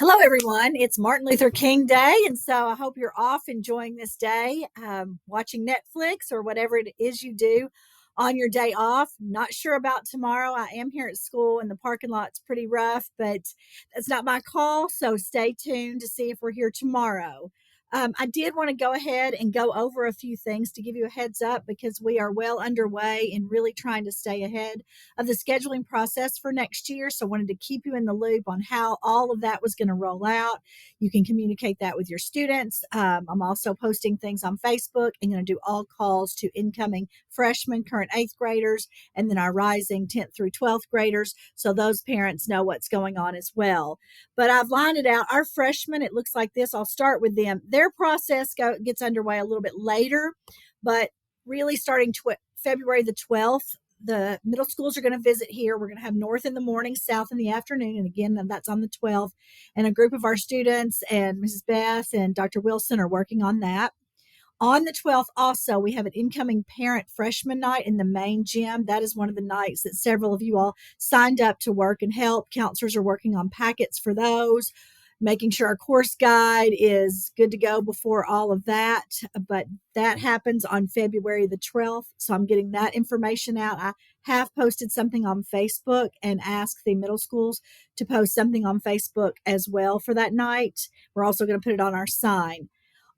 Hello, everyone. It's Martin Luther King Day, and so I hope you're off enjoying this day, watching Netflix or whatever it is you do on your day off. Not sure about tomorrow. I am here at school, and the parking lot's pretty rough, but that's not my call. So stay tuned to see if we're here tomorrow. I did want to go ahead and go over a few things to give you a heads up because we are well underway in really trying to stay ahead of the scheduling process for next year. So I wanted to keep you in the loop on how all of that was going to roll out. You can communicate that with your students. I'm also posting things on Facebook and going to do all calls to incoming freshmen, current eighth graders, and then our rising 10th through 12th graders. So those parents know what's going on as well. But I've lined it out. Our freshmen, it looks like this. I'll start with them. Their process gets underway a little bit later, but really starting February the 12th, the middle schools are going to visit here. We're going to have North in the morning, South in the afternoon. And again, that's on the 12th. And a group of our students and Mrs. Beth and Dr. Wilson are working on that. On the 12th, also, we have an incoming parent freshman night in the main gym. That is one of the nights that several of you all signed up to work and help. Counselors are working on packets for those, making sure our course guide is good to go before all of that. But that happens on February the 12th. So I'm getting that information out. I have posted something on Facebook and asked the middle schools to post something on Facebook as well for that night. We're also going to put it on our sign.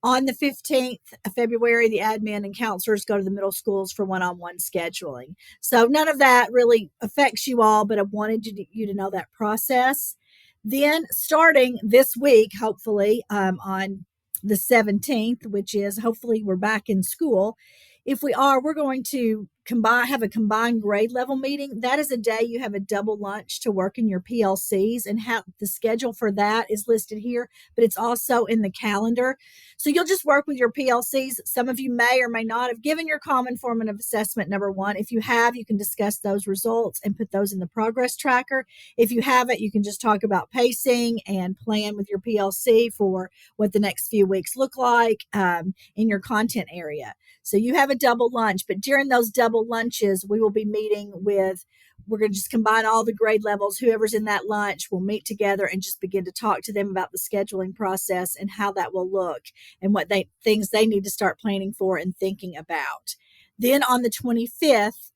On the 15th of February, the admin and counselors go to the middle schools for one-on-one scheduling. So none of that really affects you all, but I wanted you to know that process. Then starting this week, hopefully on the 17th, which is hopefully we're back in school. If we are, we're going to have a combined grade level meeting. That is a day you have a double lunch to work in your PLCs, and how the schedule for that is listed here, but it's also in the calendar. So you'll just work with your PLCs. Some of you may or may not have given your common formative assessment number one. If you have, you can discuss those results and put those in the progress tracker. If you haven't, you can just talk about pacing and plan with your PLC for what the next few weeks look like in your content area. So you have a double lunch, but during those double lunches, we will be meeting we're going to just combine all the grade levels. Whoever's in that lunch will meet together and just begin to talk to them about the scheduling process and how that will look and what things they need to start planning for and thinking about. Then on the 25th,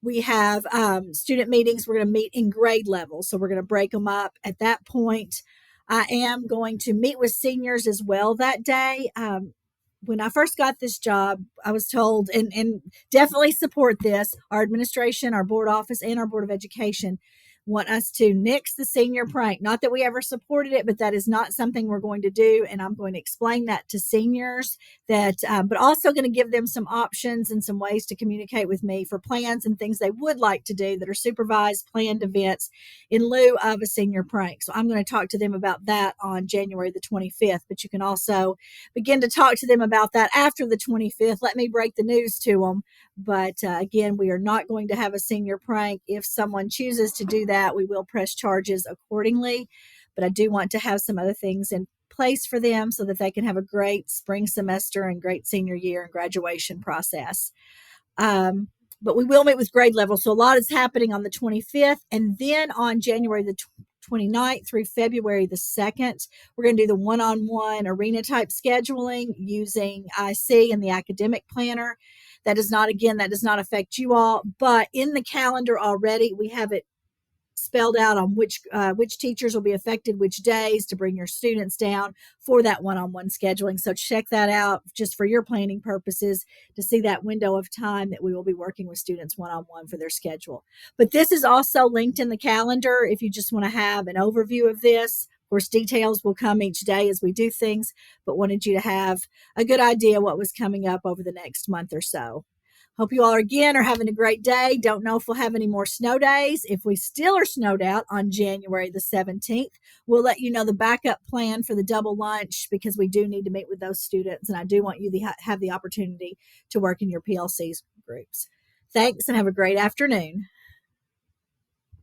we have student meetings. We're going to meet in grade levels. So we're going to break them up at that point. I am going to meet with seniors as well that day. When I first got this job, I was told, and definitely support this, our administration, our board office, and our Board of Education want us to nix the senior prank. Not that we ever supported it, but that is not something we're going to do. And I'm going to explain that to seniors, but also going to give them some options and some ways to communicate with me for plans and things they would like to do that are supervised, planned events in lieu of a senior prank. So I'm going to talk to them about that on January the 25th, but you can also begin to talk to them about that after the 25th. Let me break the news to them. But again, we are not going to have a senior prank. If someone chooses to do that, we will press charges accordingly. But I do want to have some other things in place for them so that they can have a great spring semester and great senior year and graduation process. But we will meet with grade level. So a lot is happening on the 25th. And then on January the 29th through February the 2nd, we're going to do the one-on-one arena type scheduling using IC and the academic planner. That does not affect you all, but in the calendar already, we have it spelled out on which teachers will be affected which days to bring your students down for that one-on-one scheduling. So check that out just for your planning purposes to see that window of time that we will be working with students one-on-one for their schedule. But this is also linked in the calendar if you just want to have an overview of this. Of course, details will come each day as we do things, but wanted you to have a good idea what was coming up over the next month or so. Hope you all are having a great day. Don't know if we'll have any more snow days. If we still are snowed out on January the 17th, we'll let you know the backup plan for the double lunch because we do need to meet with those students. And I do want you to have the opportunity to work in your PLC's groups. Thanks and have a great afternoon.